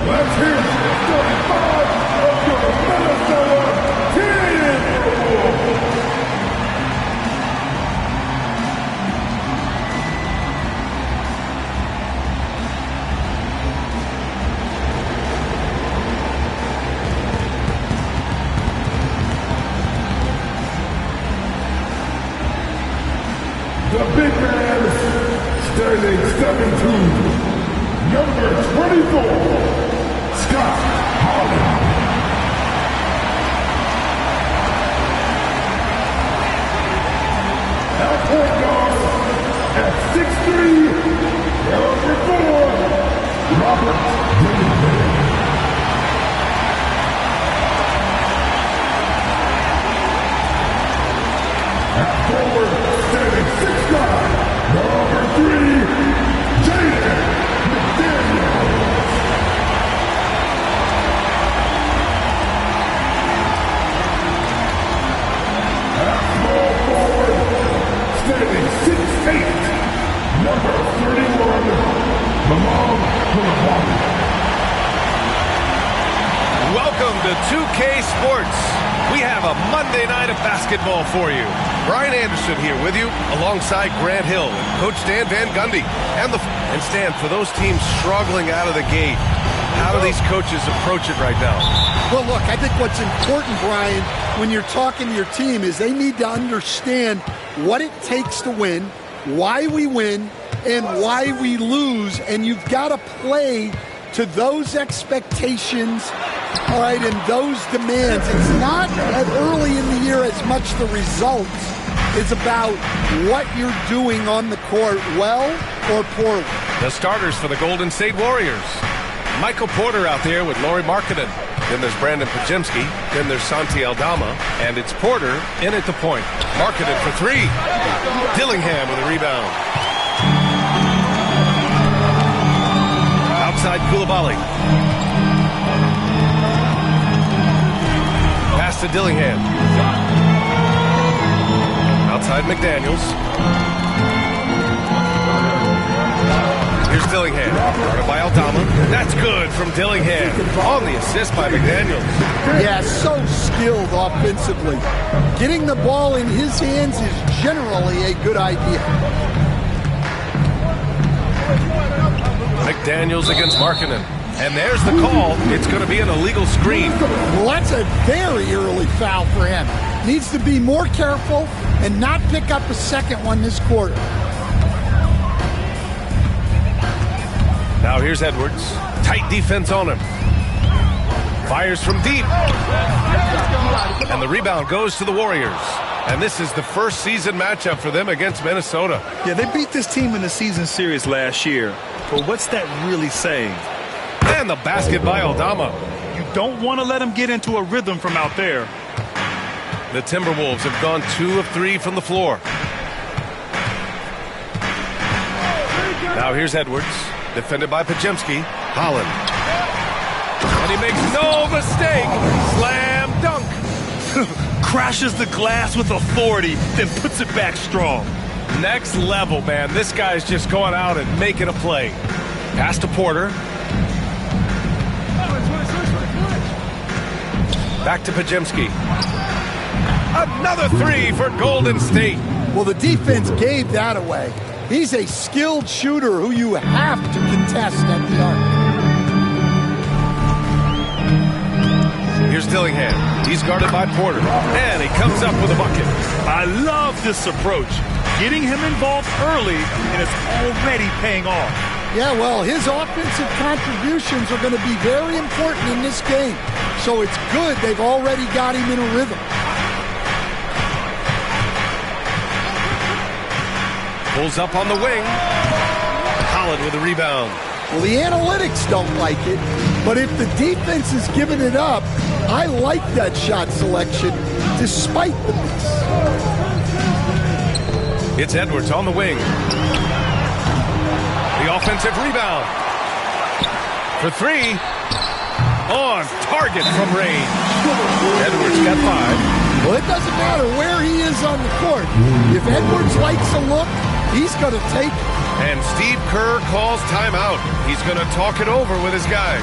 Let's hear it for 35 of your Minnesota Timberwolves. The big man standing 7'2", number 24, Scott Holland. Our point guard at 6'3", number 4, Robert Dillingham. At forward, standing 6'9", number 3, Jaden McDaniels. At small forward, standing 6'8", number 31, Malone Koulibaly. Welcome to 2K Sports. We have a Monday night of basketball for you. Brian Anderson here with you, alongside Grant Hill and Coach Stan Van Gundy. And Stan, for those teams struggling out of the gate, how do these coaches approach it right now? Well, look, I think what's important, Brian, when you're talking to your team is they need to understand what it takes to win, why we win, and why we lose. And you've got to play to those expectations, all right, and those demands. It's not early in the year as much the results. It's about what you're doing on the court, well or poorly. The starters for the Golden State Warriors. Michael Porter out there with Lauri Markkanen. Then there's Brandon Podziemski. Then there's Santi Aldama. And it's Porter in at the point. Markkanen for three. Dillingham with a rebound. Outside Koulibaly. Pass to Dillingham. Outside McDaniels. Here's Dillingham. Guarded by Aldama. That's good from Dillingham. On the assist by McDaniels. Yeah, so skilled offensively. Getting the ball in his hands is generally a good idea. McDaniels against Markkanen. And there's the call. It's going to be an illegal screen. Well, that's a very early foul for him. Needs to be more careful and not pick up a second one this quarter. Now here's Edwards. Tight defense on him. Fires from deep. And the rebound goes to the Warriors. And this is the first season matchup for them against Minnesota. Yeah, they beat this team in the season series last year. But what's that really saying? And the basket by Aldama. You don't want to let them get into a rhythm from out there. The Timberwolves have gone 2 of 3 from the floor. Now here's Edwards. Defended by Podziemski. Holland. And he makes no mistake. Slam dunk. Crashes the glass with authority, then puts it back strong. Next level, man. This guy's just going out and making a play. Pass to Porter. Back to Podziemski. Another three for Golden State. Well, the defense gave that away. He's a skilled shooter who you have to contest at the arc. Here's Dillingham. He's guarded by Porter. And he comes up with a bucket. I love this approach. Getting him involved early, and it's already paying off. Yeah, well, his offensive contributions are going to be very important in this game. So it's good they've already got him in a rhythm. Pulls up on the wing. Holland with a rebound. Well, the analytics don't like it, but if the defense is giving it up, I like that shot selection despite the miss. It's Edwards on the wing. The offensive rebound. For three. On target from range. Edwards got 5. Well, it doesn't matter where he is on the court. If Edwards likes a look, he's going to take it. And Steve Kerr calls timeout. He's going to talk it over with his guys.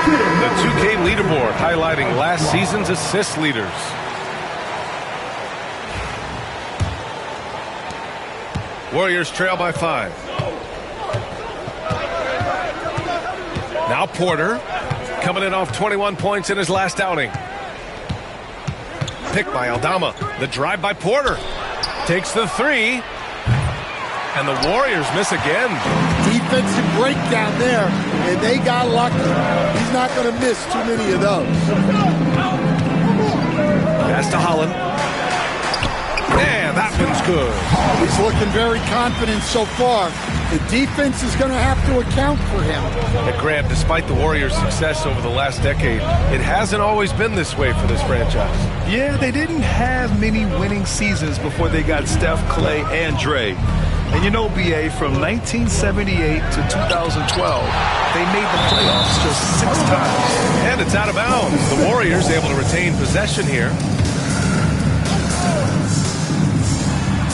The 2K leaderboard highlighting last season's assist leaders. Warriors trail by 5. Now Porter, coming in off 21 points in his last outing. Pick by Aldama. The drive by Porter. Takes the 3. And the Warriors miss again. Defensive breakdown there, and they got lucky. He's not going to miss too many of those. Pass to Holland. And that one's good. He's looking very confident so far. The defense is going to have to account for him. And Grant, despite the Warriors' success over the last decade, it hasn't always been this way for this franchise. Yeah, they didn't have many winning seasons before they got Steph, Clay, and Dre. And you know, BA, from 1978 to 2012, they made the playoffs just 6 times. And it's out of bounds. The Warriors able to retain possession here.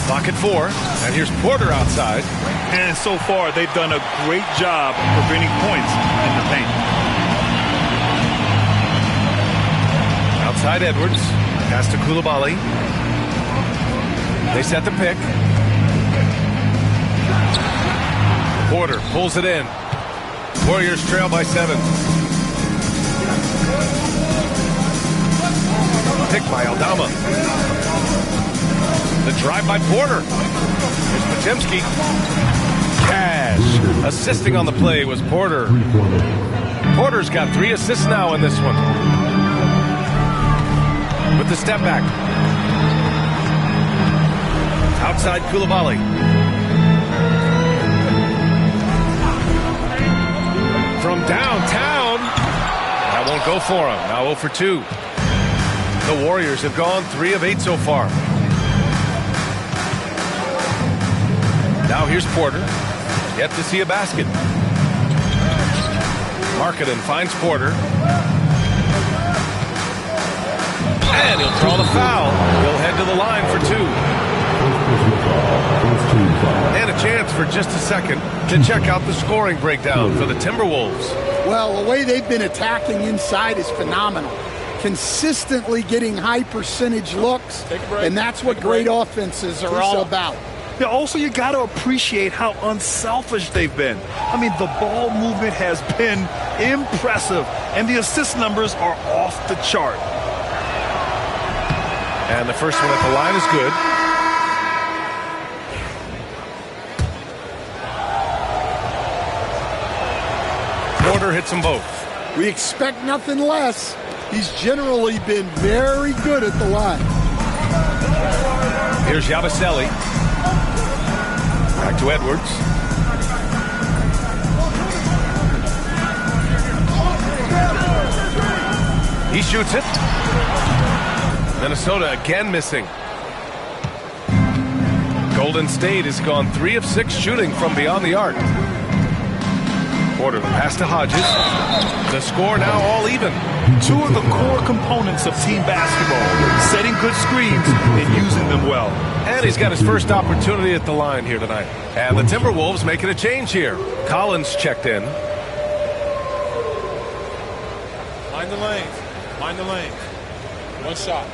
Clock at 4. And here's Porter outside. And so far, they've done a great job preventing points in the paint. Outside Edwards. Pass to Coulibaly. They set the pick. Porter pulls it in. Warriors trail by 7. Pick by Aldama. The drive by Porter. Here's Potemski. Cash. Assisting on the play was Porter. Porter's got 3 assists now in this one. With the step back. Outside Coulibaly. From downtown. That won't go for him. Now 0 for 2. The Warriors have gone 3 of 8 so far. Now here's Porter. Yet to see a basket. Markkanen finds Porter. And he'll draw the foul. He'll head to the line for 2. And a chance for just a second to check out the scoring breakdown for the Timberwolves. Well, the way they've been attacking inside is phenomenal. Consistently getting high percentage looks, and that's what great offenses are all about. Yeah, also, you got to appreciate how unselfish they've been. I mean, the ball movement has been impressive, and the assist numbers are off the chart. And the first one at the line is good. Porter hits them both. We expect nothing less. He's generally been very good at the line. Here's Yabusele. Back to Edwards. He shoots it. Minnesota again missing. Golden State has gone 3 of 6 shooting from beyond the arc. Porter, the pass to Hodges. The score now all even. Two of the core components of team basketball, setting good screens and using them well. And he's got his first opportunity at the line here tonight. And the Timberwolves making a change here. Collins checked in. Mind the lanes. Mind the lanes. One shot.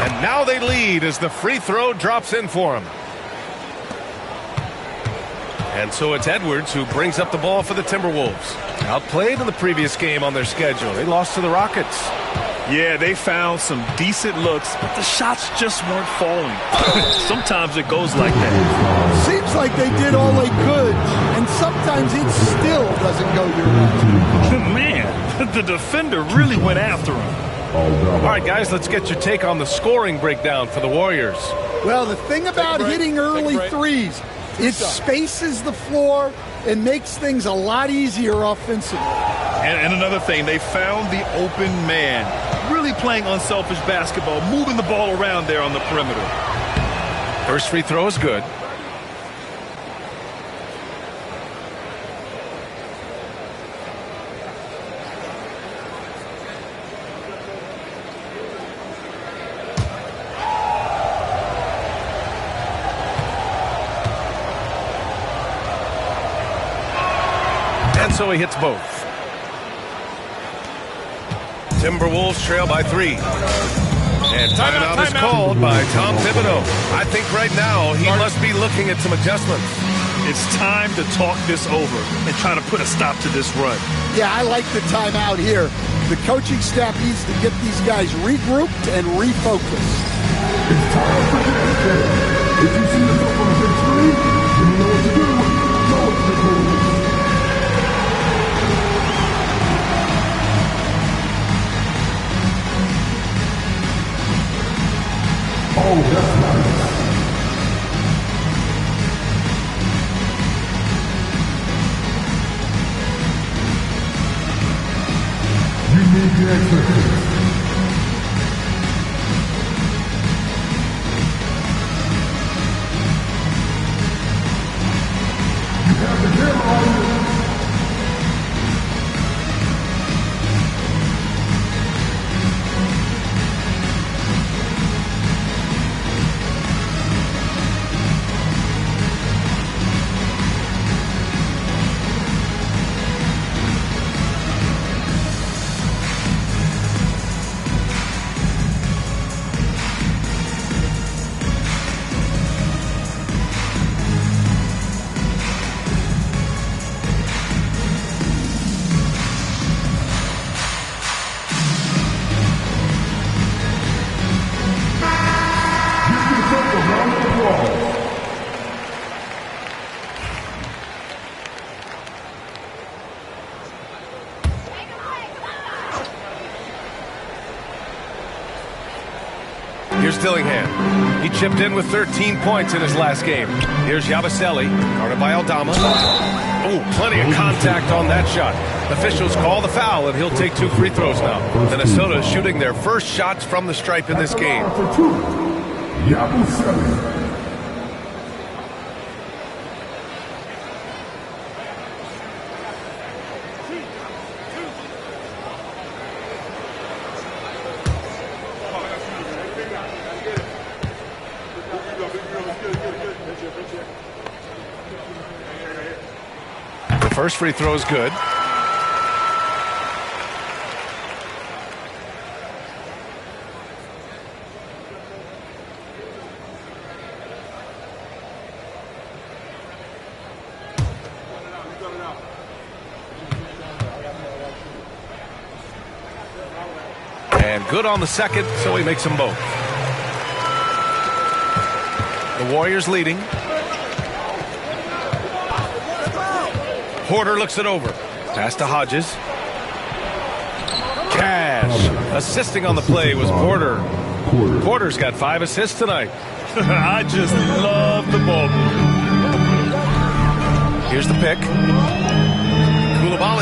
And now they lead as the free throw drops in for him. And so it's Edwards who brings up the ball for the Timberwolves. Outplayed in the previous game on their schedule. They lost to the Rockets. Yeah, they found some decent looks, but the shots just weren't falling. Sometimes it goes like that. Seems like they did all they could, and sometimes it still doesn't go your way. Man, the defender really went after him. All right, guys, let's get your take on the scoring breakdown for the Warriors. Well, the thing about hitting early threes, it spaces the floor and makes things a lot easier offensively. And another thing, they found the open man. Really playing unselfish basketball, moving the ball around there on the perimeter. First free throw is good. And so he hits both. Timberwolves trail by 3. And timeout is called by Tom Thibodeau. I think right now he must be looking at some adjustments. It's time to talk this over and try to put a stop to this run. Yeah, I like the timeout here. The coaching staff needs to get these guys regrouped and refocused. It's time for the defense. If you see the top on the screen, you know what to do. Go to the goal. Oh, that's nice. You need the exercise. You have the camera on you. Here's Dillingham. He chipped in with 13 points in his last game. Here's Yabusele, guarded by Aldama. Oh, plenty of contact on that shot. Officials call the foul, and he'll take 2 free throws now. Minnesota shooting their first shots from the stripe in this game. For 2, Yabusele. The first free throw is good. And good on the second, so he makes them both. The Warriors leading. Porter looks it over. Pass to Hodges. Cash. Assisting on the play was Porter. Porter's got 5 assists tonight. I just love the ball. Here's the pick. Koulibaly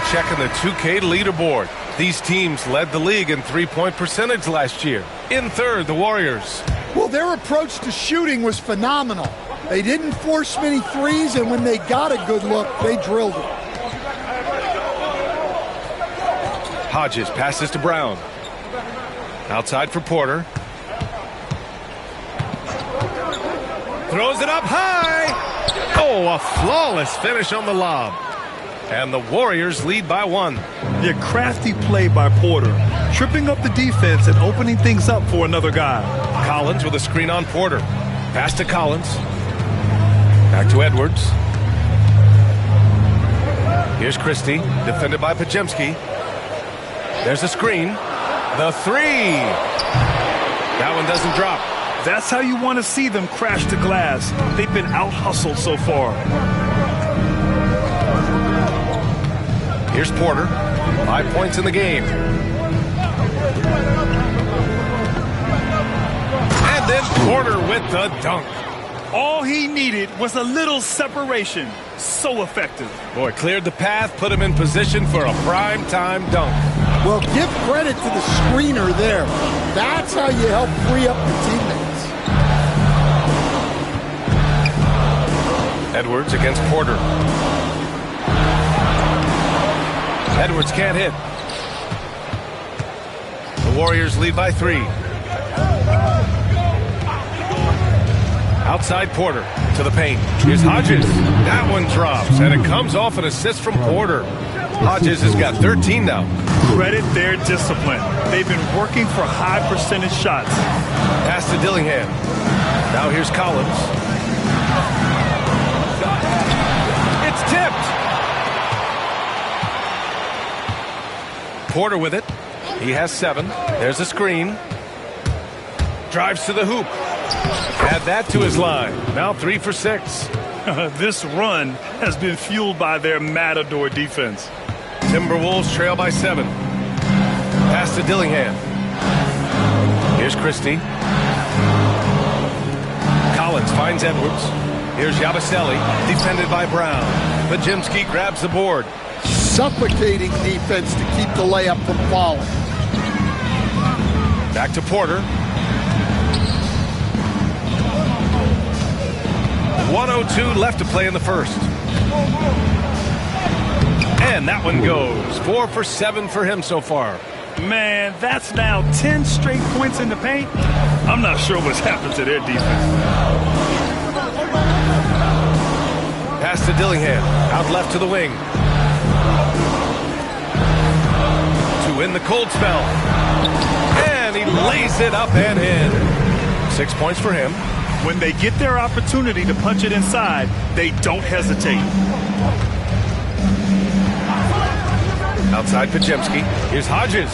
And checking the 2K leaderboard. These teams led the league in three-point percentage last year. In third, the Warriors. Well, their approach to shooting was phenomenal. They didn't force many threes, and when they got a good look, they drilled it. Hodges passes to Brown. Outside for Porter. Throws it up high. Oh, a flawless finish on the lob. And the Warriors lead by 1. Yeah, crafty play by Porter, tripping up the defense and opening things up for another guy. Collins with a screen on Porter. Pass to Collins. Back to Edwards. Here's Christie, defended by Pajemski. There's a screen. The three. That one doesn't drop. That's how you want to see them crash the glass. They've been out-hustled so far. Here's Porter. 5 points in the game. And then Porter with the dunk. All he needed was a little separation. So effective. Boy, cleared the path, put him in position for a prime-time dunk. Well, give credit to the screener there. That's how you help free up your teammates. Edwards against Porter. Edwards can't hit. The Warriors lead by 3. Outside Porter to the paint. Here's Hodges. That one drops, and it comes off an assist from Porter. Hodges has got 13 now. Credit their discipline. They've been working for high percentage shots. Pass to Dillingham. Now here's Collins. It's tipped. Porter with it. He has 7. There's a screen. Drives to the hoop. Add that to his line. Now 3 for 6. This run has been fueled by their Matador defense. Timberwolves trail by 7. Pass to Dillingham. Here's Christie. Collins finds Edwards. Here's Yabusele, defended by Brown. Pajemski grabs the board. Suffocating defense to keep the layup from falling. Back to Porter. 1:02 left to play in the first. And that one goes. 4 for 7 for him so far. Man, that's now 10 straight points in the paint. I'm not sure what's happened to their defense. Pass to Dillingham. Out left to the wing. To win the cold spell. And he lays it up and in. 6 points for him. When they get their opportunity to punch it inside, they don't hesitate. Outside Pajemski. Here's Hodges.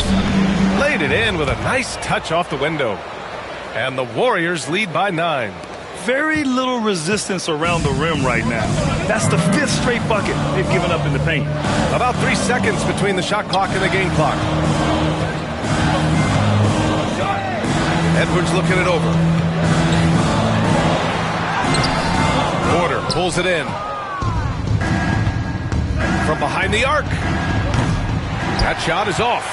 Laid it in with a nice touch off the window. And the Warriors lead by 9. Very little resistance around the rim right now. That's the 5th straight bucket they've given up in the paint. About 3 seconds between the shot clock and the game clock. Edwards looking it over. Porter pulls it in. From behind the arc. That shot is off.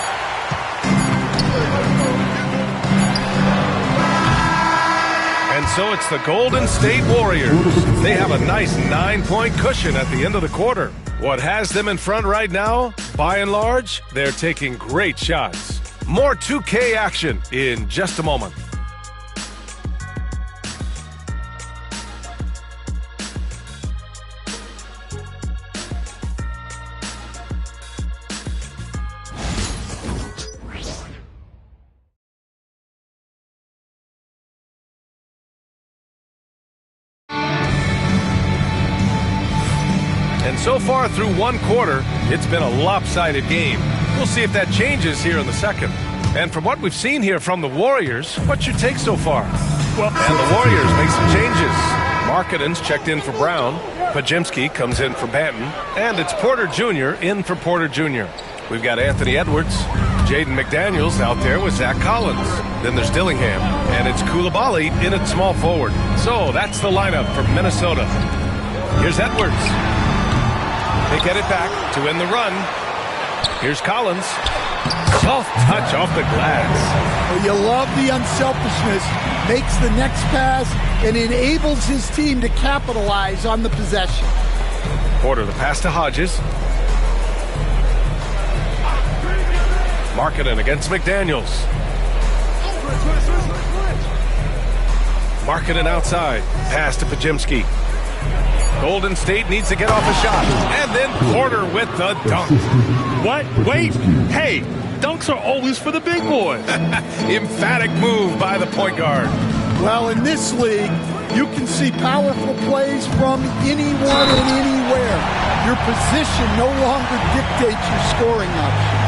And so it's the Golden State Warriors. They have a nice 9-point cushion at the end of the quarter. What has them in front right now? By and large, they're taking great shots. More 2K action in just a moment. And so far through one quarter, it's been a lopsided game. We'll see if that changes here in the second. And from what we've seen here from the Warriors, what's your take so far? Well, and the Warriors make some changes. Markkanen checked in for Brown. Pajemski comes in for Banton. And it's Porter Jr. in for Porter Jr. We've got Anthony Edwards, Jaden McDaniels out there with Zach Collins. Then there's Dillingham, and it's Coulibaly in at small forward. So that's the lineup for Minnesota. Here's Edwards. They get it back to win the run. Here's Collins. Soft touch off the glass. Well, you love the unselfishness. Makes the next pass and enables his team to capitalize on the possession. Porter, the pass to Hodges. Markkanen against McDaniels. Markkanen outside. Pass to Podziemski. Golden State needs to get off a shot. And then Porter with the dunk. What? Wait. Hey, dunks are always for the big boys. Emphatic move by the point guard. Well, in this league, you can see powerful plays from anyone and anywhere. Your position no longer dictates your scoring option.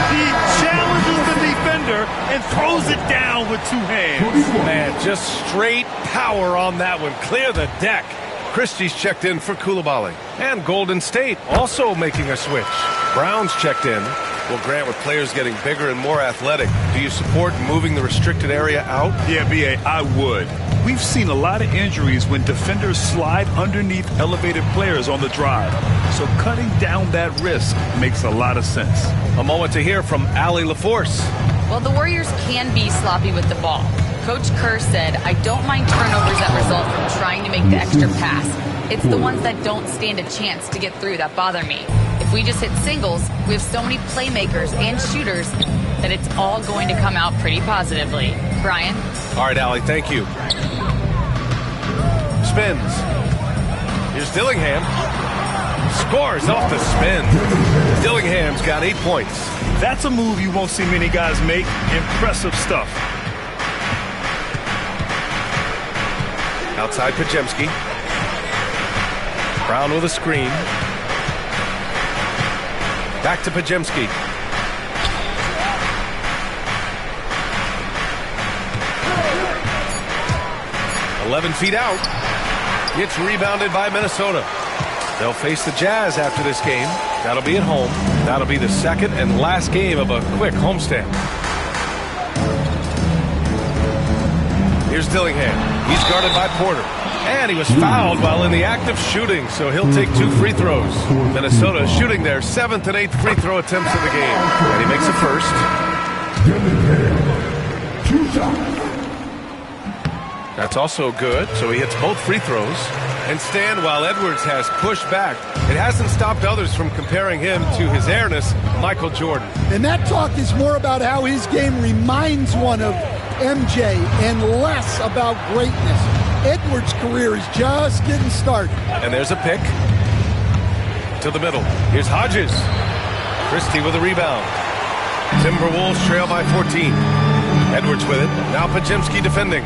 He challenges the defender and throws it down with two hands. Man, just straight power on that one. Clear the deck. Christie's checked in for Coulibaly. And Golden State also making a switch. Brown's checked in. Well, Grant, with players getting bigger and more athletic, do you support moving the restricted area out? Yeah, B.A., I would. We've seen a lot of injuries when defenders slide underneath elevated players on the drive. So cutting down that risk makes a lot of sense. A moment to hear from Allie LaForce. Well, the Warriors can be sloppy with the ball. Coach Kerr said, I don't mind turnovers that result from trying to make the extra pass. It's the ones that don't stand a chance to get through that bother me. If we just hit singles, we have so many playmakers and shooters that it's all going to come out pretty positively. Brian? All right, Allie, thank you. Spins. Here's Dillingham. Scores off the spin. Dillingham's got 8 points. That's a move you won't see many guys make. Impressive stuff. Outside Podziemski. Brown with a screen. Back to Podziemski. "11 feet out. It's rebounded by Minnesota. They'll face the Jazz after this game. That'll be at home. That'll be the second and last game of a quick homestand. Here's Dillingham. He's guarded by Porter. And he was fouled while in the act of shooting, so he'll take 2 free throws. Minnesota shooting their 7th and 8th free throw attempts of the game. And he makes a first. That's also good, so he hits both free throws. And Stan, while Edwards has pushed back, it hasn't stopped others from comparing him to his airness, Michael Jordan. And that talk is more about how his game reminds one of MJ and less about greatness. Edwards' career is just getting started. And there's a pick. To the middle. Here's Hodges. Christie with a rebound. Timberwolves trail by 14. Edwards with it. Now Podziemski defending.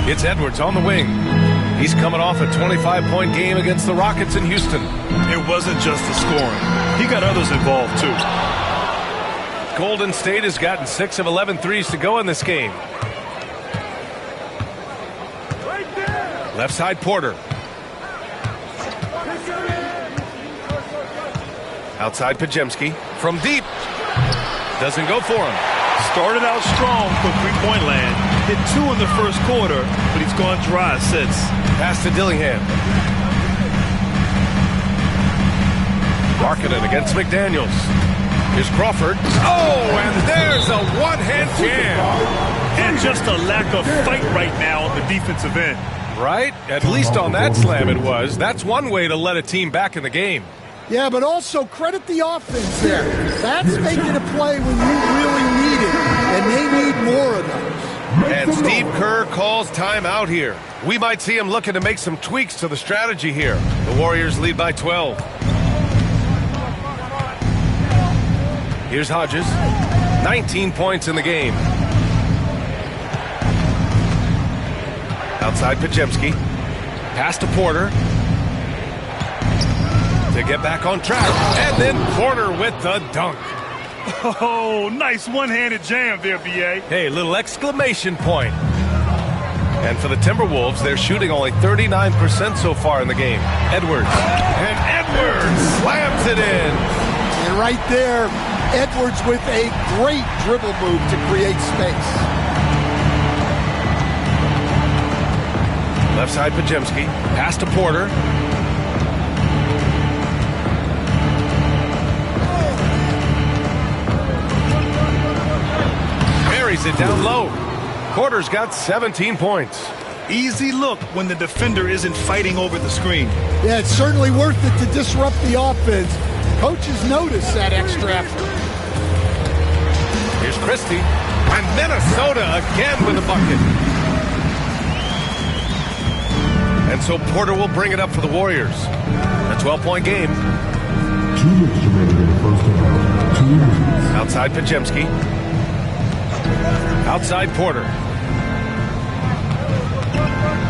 It's Edwards on the wing. He's coming off a 25-point game against the Rockets in Houston. It wasn't just the scoring. He got others involved, too. Golden State has gotten 6 of 11 threes to go in this game. Left side Porter. Outside Podziemski. From deep. Doesn't go for him. Started out strong for three-point land. Hit 2 in the first quarter, but he's gone dry since. Pass to Dillingham. Markkanen against McDaniels. Here's Crawford. Oh, and there's a one-hand jam. And just a lack of fight right now on the defensive end. Right? At least on that slam it was. That's one way to let a team back in the game. Yeah, but also credit the offense there. That's making a play when you really need it, and they need more of those. And Steve Kerr calls timeout here. We might see him looking to make some tweaks to the strategy here. The Warriors lead by 12. Here's Hodges. 19 points in the game. Outside Podziemski. Pass to Porter. To get back on track. And then Porter with the dunk. Oh, nice one-handed jam there, B.A. Hey, little exclamation point. And for the Timberwolves, they're shooting only 39% so far in the game. Edwards. And Edwards slams it in. And right there, Edwards with a great dribble move to create space. Left side Podziemski. Pass to Porter. Carries it down low. Porter's got 17 points. Easy look when the defender isn't fighting over the screen. Yeah, it's certainly worth it to disrupt the offense. Coaches notice that extra effort. Here's Christie. And Minnesota again with a bucket. And so Porter will bring it up for the Warriors. A 12-point game. 2 minutes remaining in the first half. 2 minutes. Outside Pajemski. Outside Porter.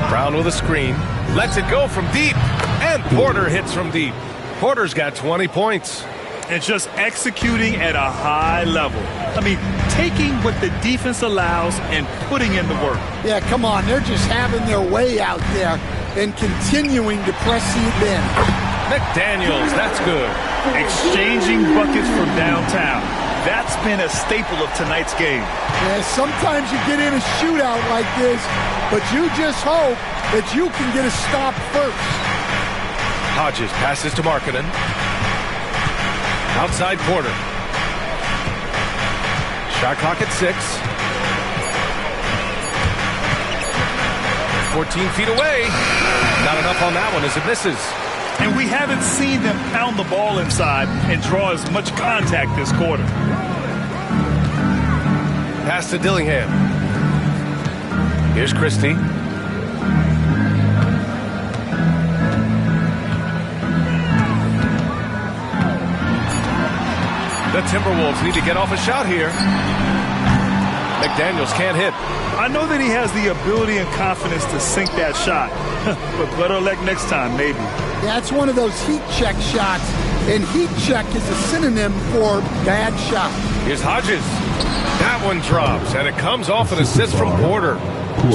Brown with a screen. Lets it go from deep. And Porter hits from deep. Porter's got 20 points. And just executing at a high level. I mean, taking what the defense allows and putting in the work. Yeah, come on. They're just having their way out there and continuing to press the in. McDaniels, that's good. Exchanging buckets from downtown. That's been a staple of tonight's game. Yeah, sometimes you get in a shootout like this, but you just hope that you can get a stop first. Hodges passes to Markkanen. Outside Porter. Shot clock at 6. 14 feet away. Not enough on that one as it misses. And we haven't seen them pound the ball inside and draw as much contact this quarter. Pass to Dillingham. Here's Christie. The Timberwolves need to get off a shot here. McDaniels can't hit. I know that he has the ability and confidence to sink that shot, but better luck next time, maybe. Yeah, it's one of those heat check shots, and heat check is a synonym for bad shot. Here's Hodges. That one drops, and it comes off an assist from Porter.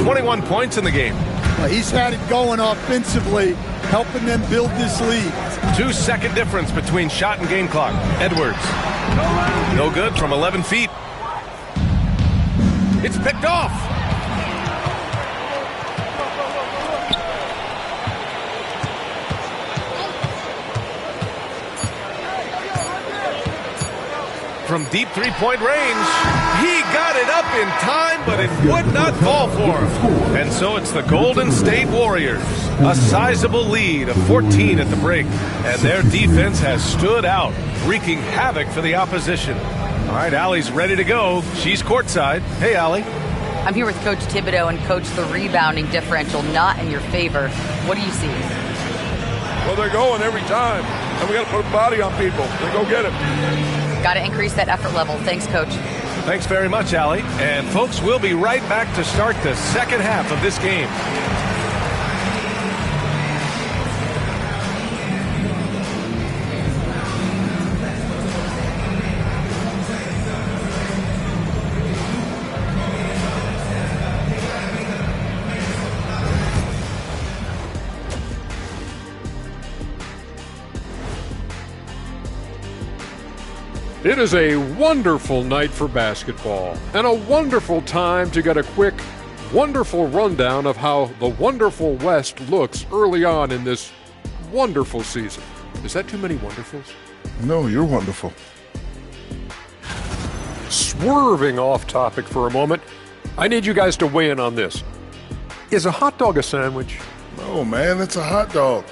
21 points in the game. Well, he's had it going offensively, helping them build this lead. 2-second difference between shot and game clock. Edwards. No good from 11 feet. It's picked off. From deep three-point range, he got it up in time, but it would not fall for him. And so it's the Golden State Warriors, a sizable lead of 14 at the break. And their defense has stood out, wreaking havoc for the opposition. All right, Allie's ready to go. She's courtside. Hey, Allie. I'm here with Coach Thibodeau, and Coach, the rebounding differential not in your favor. What do you see? Well, they're going every time, and we got to put a body on people. They go get it. Got to increase that effort level. Thanks, Coach. Thanks very much, Allie. And, folks, we'll be right back to start the second half of this game. It is a wonderful night for basketball and a wonderful time to get a quick, wonderful rundown of how the wonderful West looks early on in this wonderful season. Is that too many wonderfuls? No, you're wonderful. Swerving off topic for a moment, I need you guys to weigh in on this. Is a hot dog a sandwich? No, man, it's a hot dog.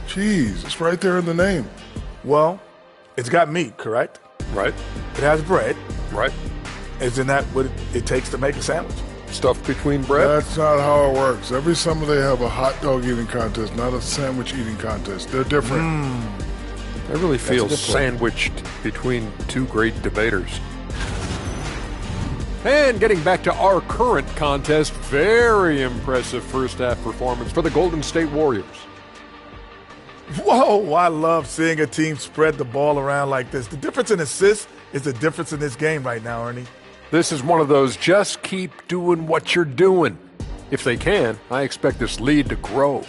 Cheese, it's right there in the name. Well, it's got meat, correct? Right. It has bread. Right. Isn't that what it takes to make a sandwich? Stuffed between bread? That's not how it works. Every summer they have a hot dog eating contest, not a sandwich eating contest. They're different. I really feel sandwiched between two great debaters. And getting back to our current contest, very impressive first half performance for the Golden State Warriors. Whoa, I love seeing a team spread the ball around like this. The difference in assists is the difference in this game right now, Ernie. This is one of those just keep doing what you're doing. If they can, I expect this lead to grow.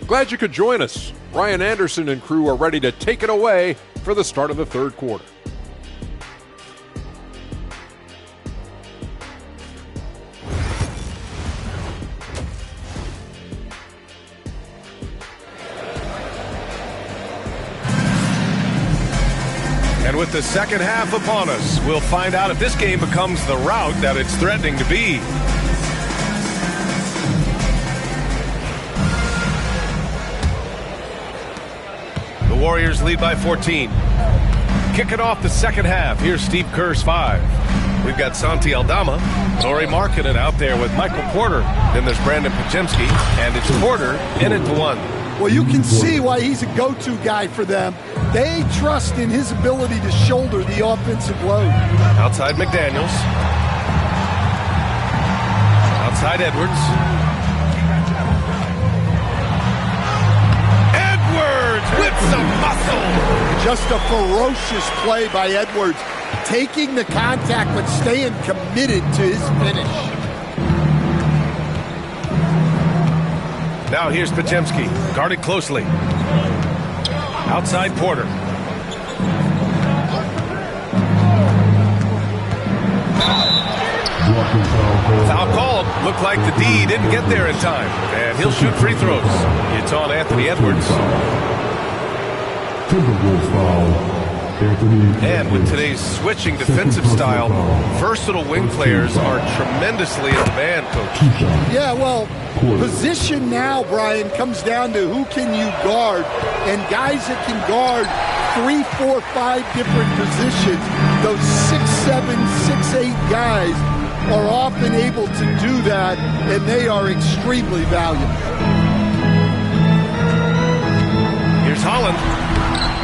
Glad you could join us. Ryan Anderson and crew are ready to take it away for the start of the third quarter. And with the second half upon us, we'll find out if this game becomes the rout that it's threatening to be. The Warriors lead by 14. Kicking off the second half, here's Steve Kerr's 5. We've got Santi Aldama, Lauri Markkanen out there with Michael Porter. Then there's Brandon Podziemski, and it's Porter in at the 1. Well, you can see why he's a go-to guy for them. They trust in his ability to shoulder the offensive load. Outside McDaniels. Outside Edwards. Edwards with some muscle. Just a ferocious play by Edwards, taking the contact but staying committed to his finish. Now here's Podziemski, guarded closely. Outside Porter. Foul called. Looked like the D didn't get there in time. And he'll shoot free throws. It's on Anthony Edwards. Timberwolves foul. And with today's switching defensive style, versatile wing players are tremendously in demand, Coach. Yeah, well, position now, Brian, comes down to who can you guard. And guys that can guard 3, 4, 5 different positions, those 6'7", 6'8" guys are often able to do that, and they are extremely valuable. Here's Holland.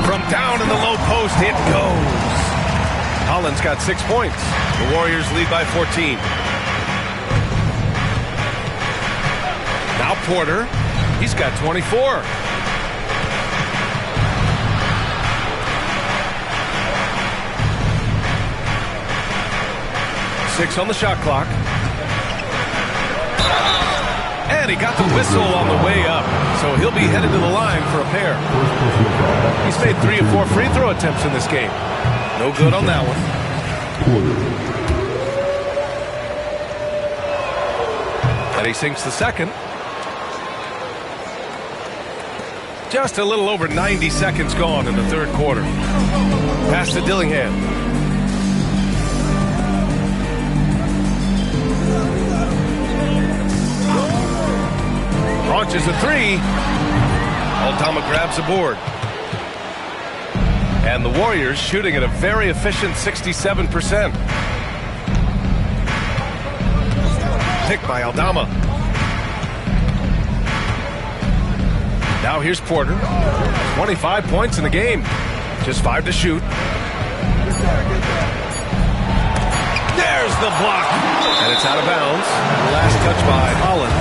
From down in the low post, it goes. Holland's got 6 points. The Warriors lead by 14. Now Porter. He's got 24. Six on the shot clock. And he got the whistle on the way up, so he'll be headed to the line for a pair. He's made 3 or 4 free throw attempts in this game. No good on that one. And he sinks the second. Just a little over 90 seconds gone in the third quarter. Pass to Dillingham. Launches a 3. Aldama grabs the board. And the Warriors shooting at a very efficient 67%. Pick by Aldama. Now here's Porter. 25 points in the game. Just 5 to shoot. There's the block. And it's out of bounds. Last touch by Holland.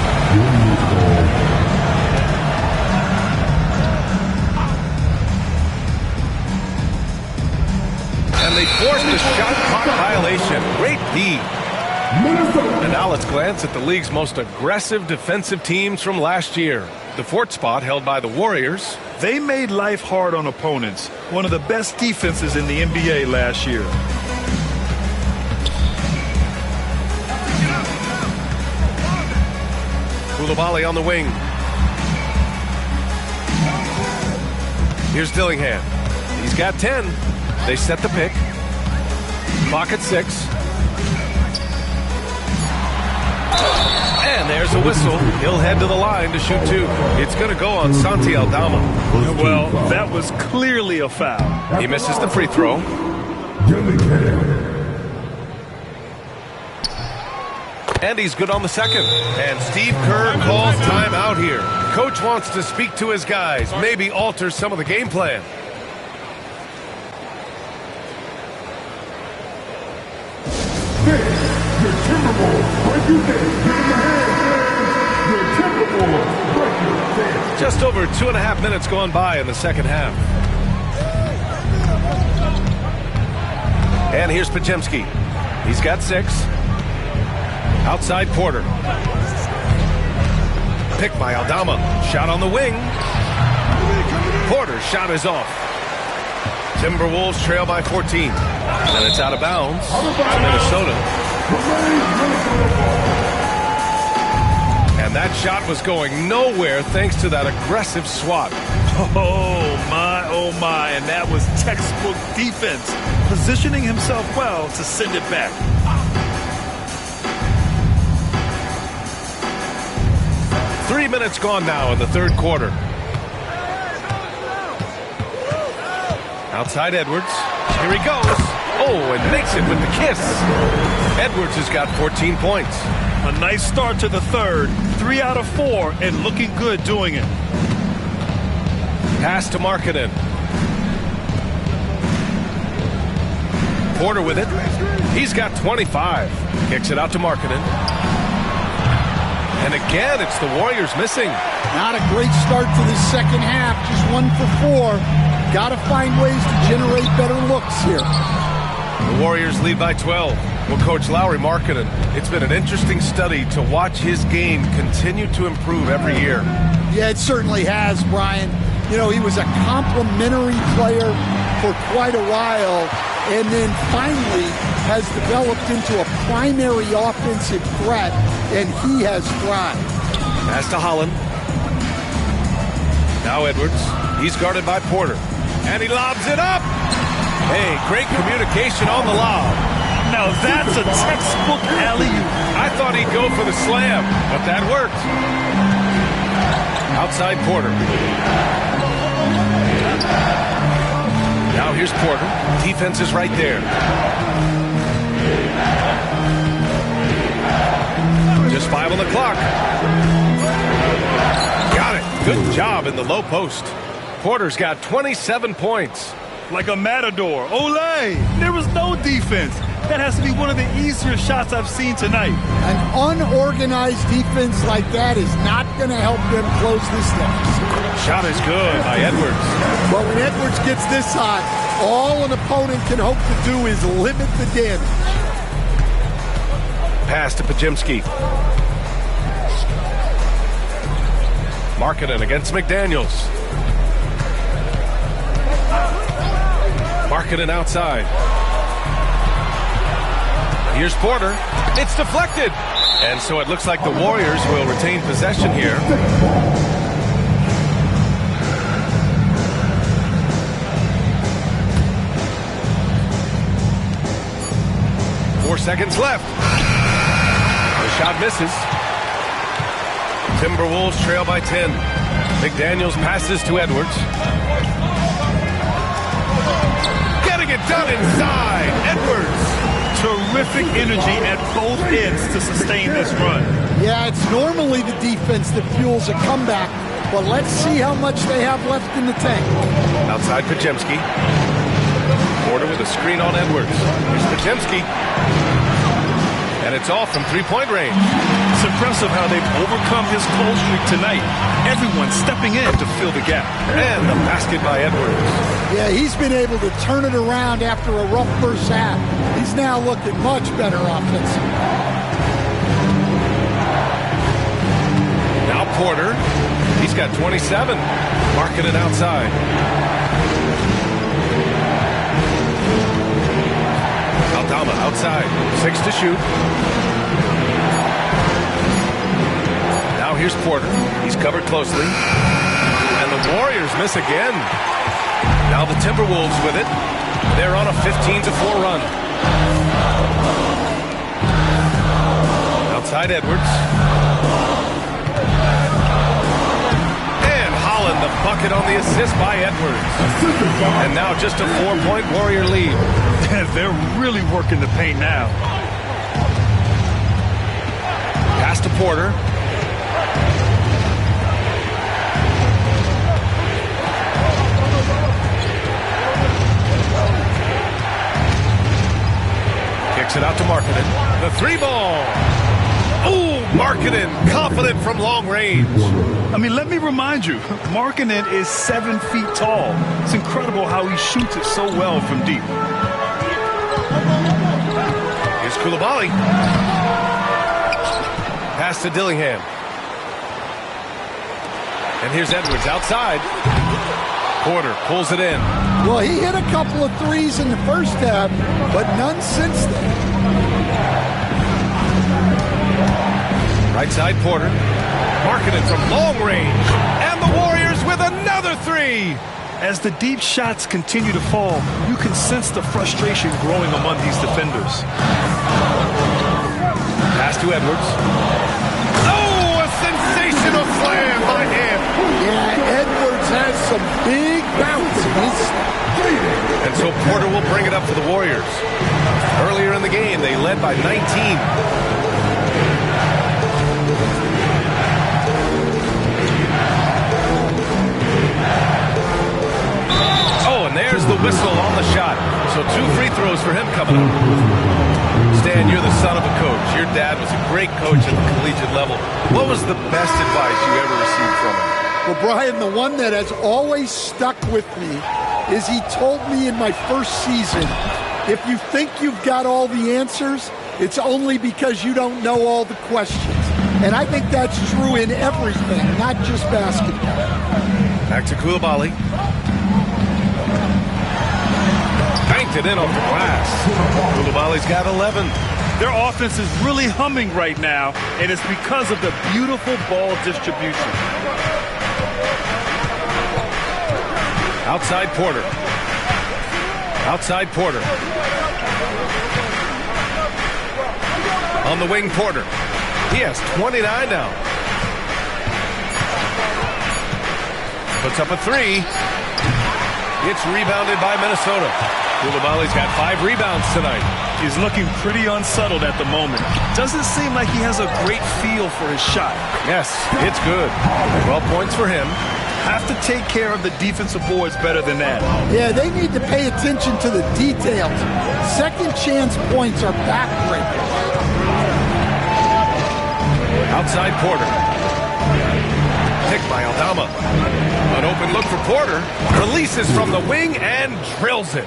And they forced the shot clock violation. Great D. And now let's glance at the league's most aggressive defensive teams from last year. The 4th spot held by the Warriors. They made life hard on opponents. One of the best defenses in the NBA last year. Koulibaly on the wing. Here's Dillingham. He's got 10. They set the pick. Clock at 6. And there's a whistle. He'll head to the line to shoot 2. It's going to go on Santi Aldama. Well, that was clearly a foul. He misses the free throw. And he's good on the second. And Steve Kerr calls timeout here. Coach wants to speak to his guys, maybe alter some of the game plan. Your Timberwolves break your dance. Your Timberwolves break your dance. Just over 2.5 minutes gone by in the second half. And here's Podziemski. He's got 6. Outside Porter. Pick by Aldama. Shot on the wing. Porter's shot is off. Timberwolves trail by 14. And it's out of bounds to Minnesota. And And that shot was going nowhere thanks to that aggressive swat. Oh my, and that was textbook defense, positioning himself well to send it back. Three minutes gone now in the third quarter. Outside Edwards. Here he goes. Oh, and makes it with the kiss. Edwards has got 14 points. A nice start to the third. 3 out of 4 and looking good doing it. Pass to Markkanen. Porter with it. He's got 25. Kicks it out to Markkanen. And again, it's the Warriors missing. Not a great start to the second half. Just 1 for 4. Got to find ways to generate better looks here. The Warriors lead by 12. Well, Coach Lauri Markkanen, it's been an interesting study to watch his game continue to improve every year. Yeah, it certainly has, Brian. You know, he was a complimentary player for quite a while, and then finally has developed into a primary offensive threat, and he has thrived. Pass to Holland. Now Edwards. He's guarded by Porter. And he lobs it up. Hey, great communication on the lob. Now that's a textbook alley-oop. I thought he'd go for the slam, but that worked. Outside Porter. Now here's Porter. Defense is right there. Just 5 on the clock. Got it. Good job in the low post. Porter's got 27 points. Like a matador. Olay! There was no defense. That has to be one of the easier shots I've seen tonight. An unorganized defense like that is not going to help them close this deficit. Shot is good by Edwards. But when Edwards gets this hot, all an opponent can hope to do is limit the damage. Pass to Pajemski. Markkanen against McDaniels. Markkanen outside. Here's Porter. It's deflected. And so it looks like the Warriors will retain possession here. Four seconds left. The shot misses. Timberwolves trail by 10. McDaniels passes to Edwards. Getting it done inside. Edwards. Terrific energy at both ends to sustain this run. Yeah, it's normally the defense that fuels a comeback, but let's see how much they have left in the tank. Outside Pajemski. Porter with a screen on Edwards. Here's Pajemski. And it's off from three-point range. It's impressive how they've overcome his cold streak tonight. Everyone stepping in to fill the gap. And the basket by Edwards. Yeah, he's been able to turn it around after a rough first half. He's now looking much better offensively. Now Porter. He's got 27. Marking it outside. Aldama outside. 6 to shoot. Now here's Porter. He's covered closely. And the Warriors miss again. Now the Timberwolves with it. They're on a 15-4 run. Outside Edwards. And Holland the bucket on the assist by Edwards. And now just a 4-point Warrior lead. They're really working the paint now. Pass to Porter. Kicks it out to Markkanen. The three ball. Ooh, Markkanen, confident from long range. I mean, let me remind you, Markkanen is 7 feet tall. It's incredible how he shoots it so well from deep. Here's Coulibaly. Pass to Dillingham. And here's Edwards outside. Porter pulls it in. Well, he hit a couple of threes in the first half, but none since then. Right side Porter. marking it from long range. And the Warriors with another three. As the deep shots continue to fall, you can sense the frustration growing among these defenders. Pass to Edwards. Oh, a sensational slam by him. Yeah, Edwards has some big bounce in his step. And so Porter will bring it up for the Warriors. Earlier in the game, they led by 19. Oh, and there's the whistle on the shot. So 2 free throws for him coming up. Stan, you're the son of a coach. Your dad was a great coach at the collegiate level. What was the best advice you ever received from him? Well, Brian, the one that has always stuck with me is he told me in my first season, if you think you've got all the answers, it's only because you don't know all the questions. And I think that's true in everything, not just basketball. Back to Coulibaly. Banked it in off the glass. Coulibaly's got 11. Their offense is really humming right now, and it's because of the beautiful ball distribution. Outside Porter. Outside Porter. On the wing, Porter. He has 29 now. Puts up a three. It's rebounded by Minnesota. Coulibaly's got 5 rebounds tonight. He's looking pretty unsettled at the moment. Doesn't seem like he has a great feel for his shot. Yes, it's good. 12 points for him. Have to take care of the defensive boards better than that. Yeah, they need to pay attention to the details. Second chance points are backbreakers. Outside Porter. Picked by Aldama. An open look for Porter. Releases from the wing and drills it.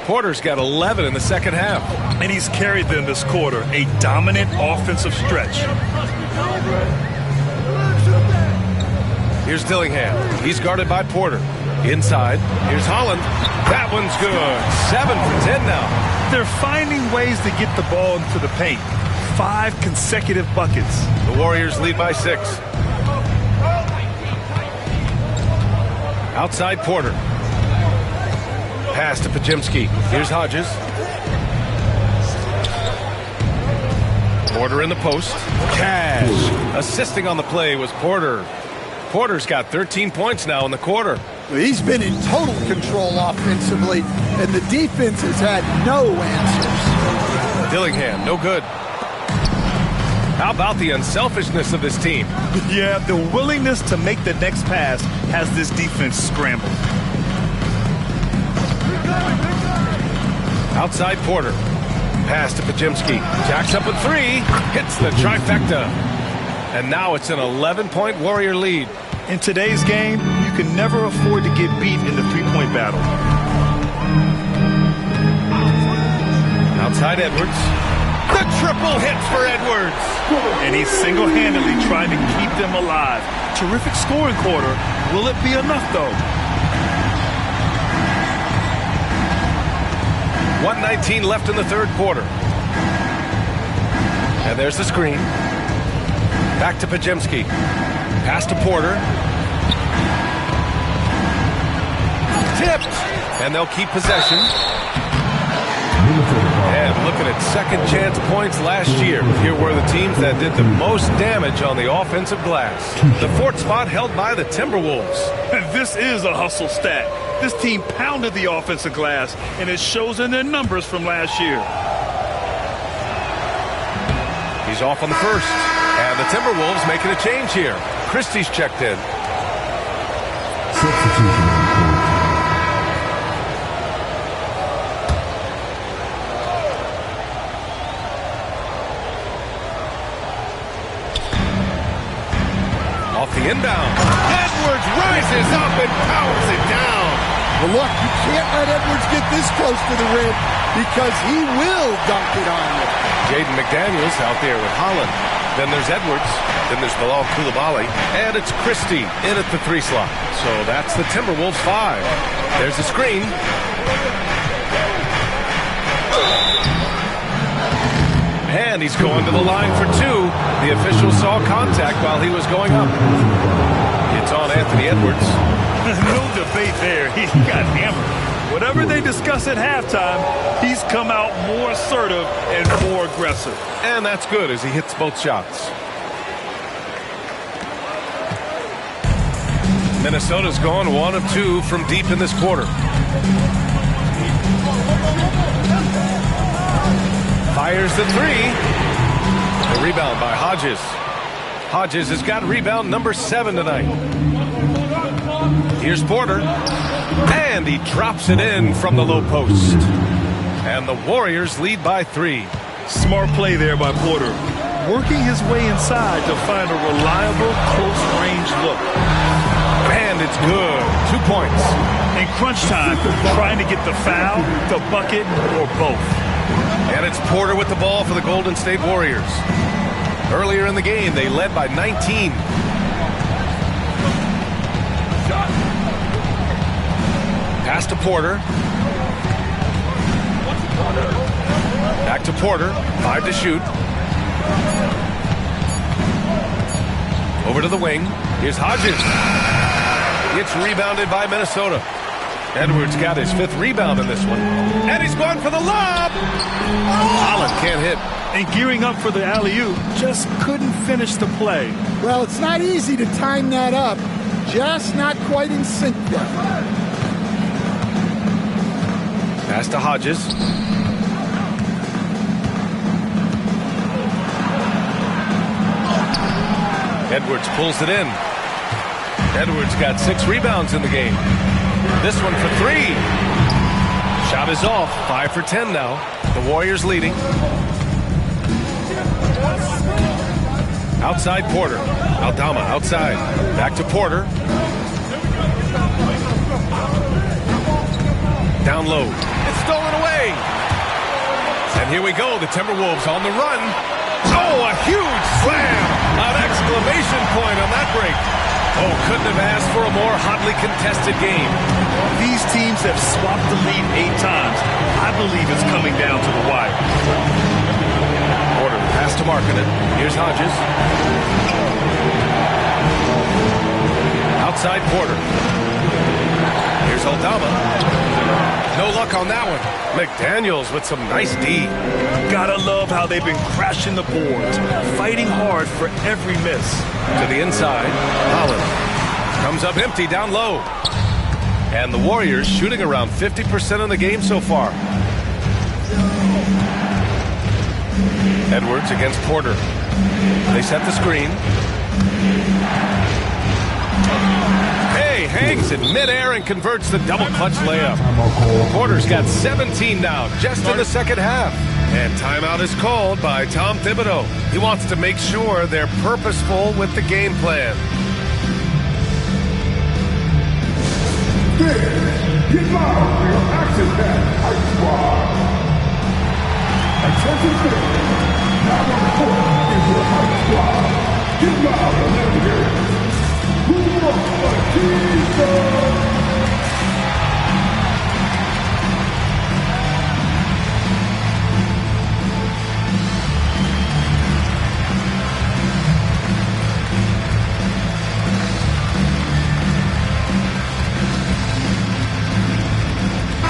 Porter's got 11 in the second half. And he's carried them this quarter. A dominant offensive stretch. Here's Dillingham. He's guarded by Porter. Inside. Here's Holland. That one's good. 7 for 10 now. They're finding ways to get the ball into the paint. 5 consecutive buckets. The Warriors lead by 6. Outside Porter. Pass to Pajemski. Here's Hodges. Porter in the post. Cash. Assisting on the play was Porter. Porter's got 13 points now in the quarter. He's been in total control offensively, and the defense has had no answers. Dillingham, no good. How about the unselfishness of this team? Yeah, the willingness to make the next pass has this defense scrambled. Outside Porter. Pass to Pajemski. Jacks up with 3. Hits the trifecta. And now it's an 11-point Warrior lead. In today's game, you can never afford to get beat in the three-point battle. Outside Edwards. The triple hits for Edwards. And he's single-handedly trying to keep them alive. Terrific scoring quarter. Will it be enough, though? 1:19 left in the third quarter. And there's the screen. Back to Pajemski. Pass to Porter. Tipped. And they'll keep possession. And looking at second chance points last year. Here were the teams that did the most damage on the offensive glass. The 4th spot held by the Timberwolves. And this is a hustle stat. This team pounded the offensive glass, and it shows in their numbers from last year. He's off on the first. And the Timberwolves making a change here. Christie's checked in. Substitution. Off the inbound. Edwards rises up and powers it down. Well, look, you can't let Edwards get this close to the rim because he will dunk it on you. Jaden McDaniels out there with Holland. Then there's Edwards. Then there's Bilal Coulibaly. And it's Christie in at the 3 slot. So that's the Timberwolves 5. There's the screen. And he's going to the line for two. The official saw contact while he was going up. It's on Anthony Edwards. No debate there. He got hammered. Whatever they discuss at halftime, he's come out more assertive and more aggressive. And that's good as he hits both shots. Minnesota's gone 1 of 2 from deep in this quarter. Fires the three. The rebound by Hodges. Hodges has got rebound number 7 tonight. Here's Porter. And he drops it in from the low post. And the Warriors lead by 3. Smart play there by Porter. Working his way inside to find a reliable close-range look. And it's good. 2 points. In crunch time, trying to get the foul, the bucket, or both. And it's Porter with the ball for the Golden State Warriors. Earlier in the game, they led by 19. Pass to Porter. Back to Porter. 5 to shoot. Over to the wing. Here's Hodges. It's rebounded by Minnesota. Edwards got his 5th rebound in this one. And he's going for the lob. Holland can't hit. And gearing up for the alley-oop, just couldn't finish the play. Well, it's not easy to time that up. Just not quite in sync there. Pass to Hodges. Edwards pulls it in. Edwards got 6 rebounds in the game. This one for 3. Shot is off. 5 for 10 now. The Warriors leading. Outside Porter. Aldama outside. Back to Porter. Down low. It's stolen away. And here we go. The Timberwolves on the run. Oh, a huge slam. An exclamation point on that break. Oh, couldn't have asked for a more hotly contested game. These teams have swapped the lead 8 times. I believe it's coming down to the wire. Porter, pass to Markkanen. Here's Hodges. Outside Porter. Here's Aldama. No luck on that one. McDaniels with some nice D. Gotta love how they've been crashing the boards, fighting hard for every miss. To the inside, Holland comes up empty down low. And the Warriors shooting around 50% in the game so far. Edwards against Porter. They set the screen. Hey, hangs in midair and converts the double clutch layup. Porter's got 17 now, just in the second half. And timeout is called by Tom Thibodeau. He wants to make sure they're purposeful with the game plan. Get loud for your action-packed Ice Squad. Attention fans, now on the court is your Ice Squad. Get loud and let them hear it. Who wants the Jesus?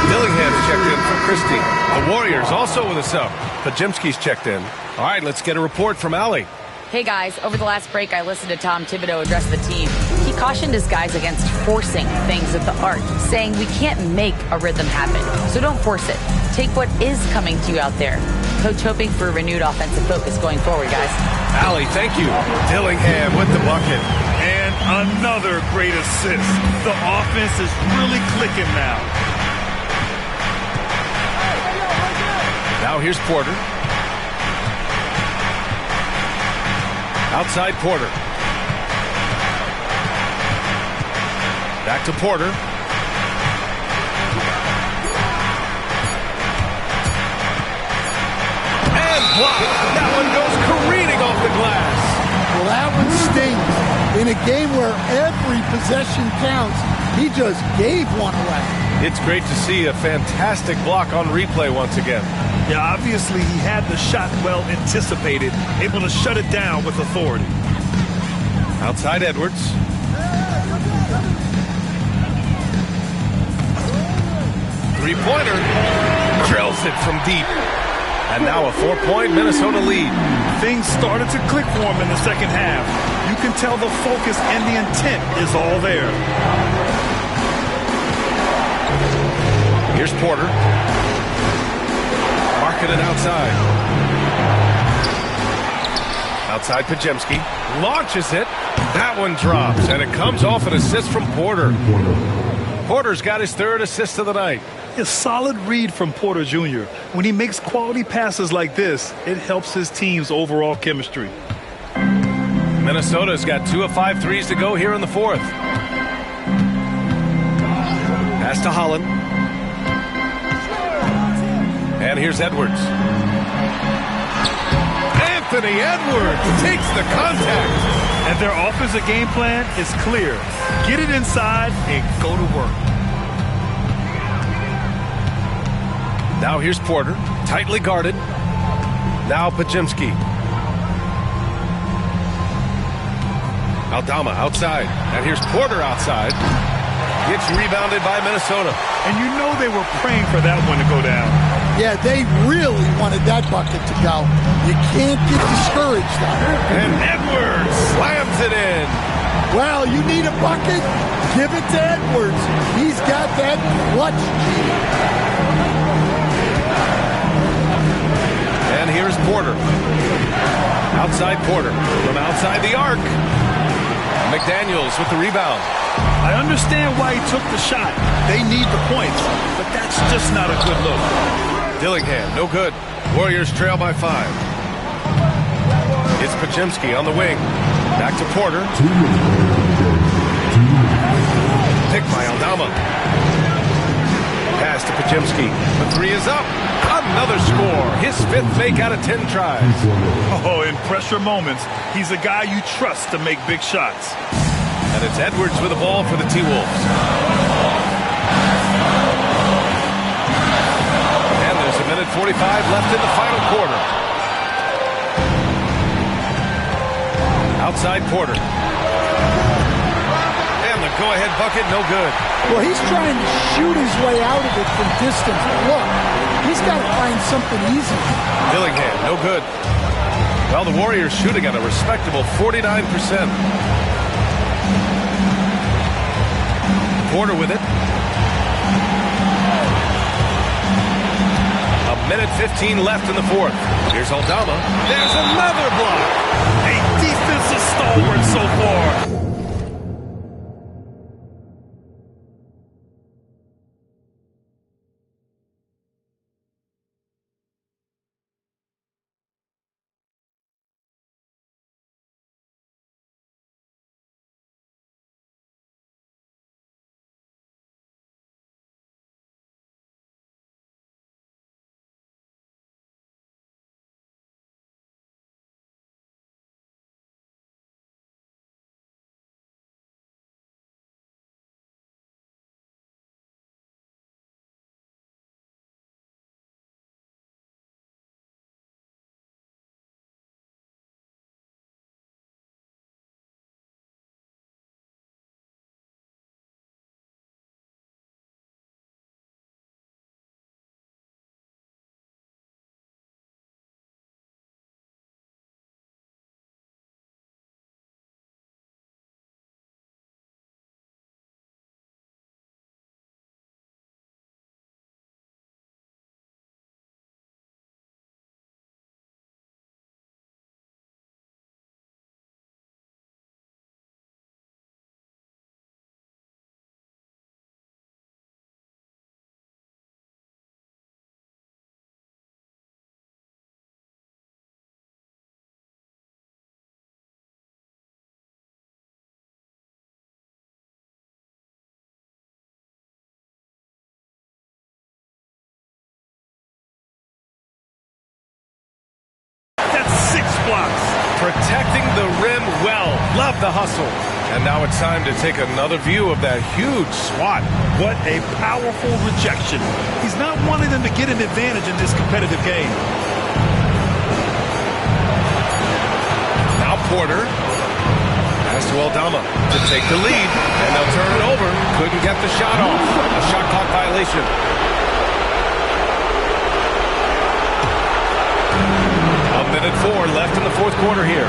Dillingham's checked in for Christie. The Warriors also with a sub. Pajimski's checked in. All right, let's get a report from Allie. Hey guys, over the last break I listened to Tom Thibodeau address the team. He cautioned his guys against forcing things at the arc, saying we can't make a rhythm happen, so don't force it. Take what is coming to you out there. Coach hoping for a renewed offensive focus going forward, guys. Allie, thank you. Dillingham with the bucket. And another great assist. The offense is really clicking now. Now here's Porter. Outside Porter. Back to Porter. And blocked. That one goes careening off the glass. Well, that one stings. In a game where every possession counts, he just gave one away. It's great to see a fantastic block on replay once again. Yeah, obviously he had the shot well anticipated, able to shut it down with authority. Outside Edwards. Three-pointer. Drills it from deep. And now a 4-point Minnesota lead. Things started to click for him in the second half. You can tell the focus and the intent is all there. Here's Porter. Marking it outside. Outside Pajemski. Launches it. That one drops. And it comes off an assist from Porter. Porter's got his third assist of the night. A solid read from Porter Jr. When he makes quality passes like this, it helps his team's overall chemistry. Minnesota's got 2 of 5 threes to go here in the fourth. Pass to Holland. And here's Edwards. Anthony Edwards takes the contact. And their offensive game plan is clear. Get it inside and go to work. Now here's Porter, tightly guarded. Now Pajemski. Aldama outside. And here's Porter outside. Gets rebounded by Minnesota. And you know they were praying for that one to go down. Yeah, they really wanted that bucket to go. You can't get discouraged on it. And Edwards slams it in. Well, you need a bucket? Give it to Edwards. He's got that clutch gene. And here's Porter. Outside Porter. From outside the arc. McDaniels with the rebound. I understand why he took the shot. They need the points, but that's just not a good look. Dillingham, no good. Warriors trail by 5. It's Pajemski on the wing. Back to Porter. Picked by Aldama. Pass to Pajemski. The 3 is up. Another score. His 5th make out of 10 tries. Oh, in pressure moments, he's a guy you trust to make big shots. And it's Edwards with the ball for the T-Wolves. And there's a minute 45 left in the final quarter. Outside Porter. And the go-ahead bucket, no good. Well, he's trying to shoot his way out of it from distance. Look, he's got to find something easy. Dillingham, no good. Well, the Warriors shooting at a respectable 49%. Porter with it. A minute 15 left in the fourth. Here's Aldama. There's another block. A defensive stalwart so far. Blocks. Protecting the rim well. Love the hustle. And now it's time to take another view of that huge swat. What a powerful rejection. He's not wanting them to get an advantage in this competitive game. Now Porter has to Aldama to take the lead, and they'll turn it over. Couldn't get the shot off. A shot clock violation. A minute 4 left in the fourth quarter here.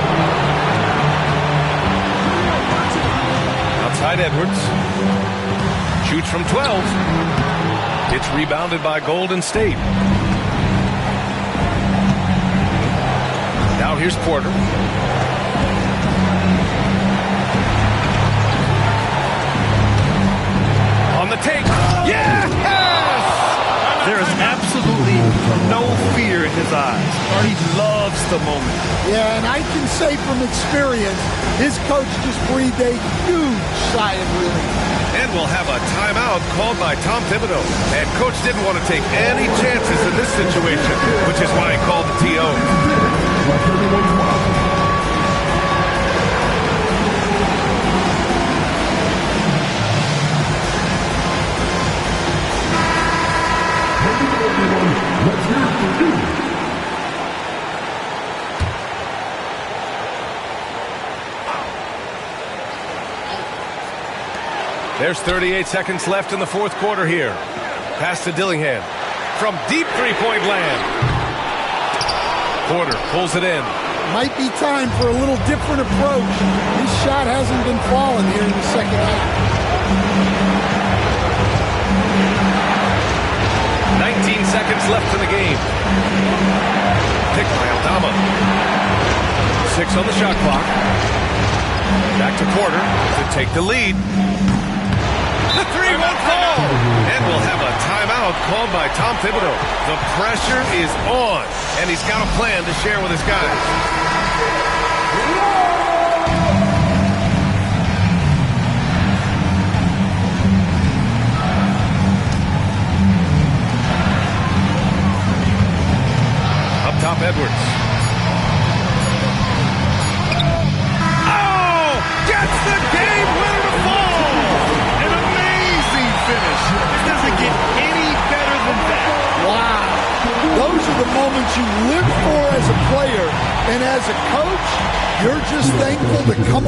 Outside Edwards. Shoots from 12. It's rebounded by Golden State. Now here's Porter. On the take. Yes! There is absolutely no fear in his eyes. He loves the moment. Yeah, and I can say from experience, his coach just breathed a huge sigh of relief. And we'll have a timeout called by Tom Thibodeau. And coach didn't want to take any chances in this situation, which is why he called the TO. Let's hear it for you. There's 38 seconds left in the fourth quarter here. Pass to Dillingham from deep three-point land. Porter pulls it in. Might be time for a little different approach. His shot hasn't been falling here in the second half. 19 seconds left in the game. Picked by Aldama. 6 on the shot clock. Back to Porter to take the lead. The three won't fall. And we'll have a timeout called by Tom Thibodeau. The pressure is on, and he's got a plan to share with his guys. Top Edwards. Oh! Gets the game winner to fall! An amazing finish. It doesn't get any better than that. Wow. Those are the moments you live for as a player. And as a coach, you're just thankful to come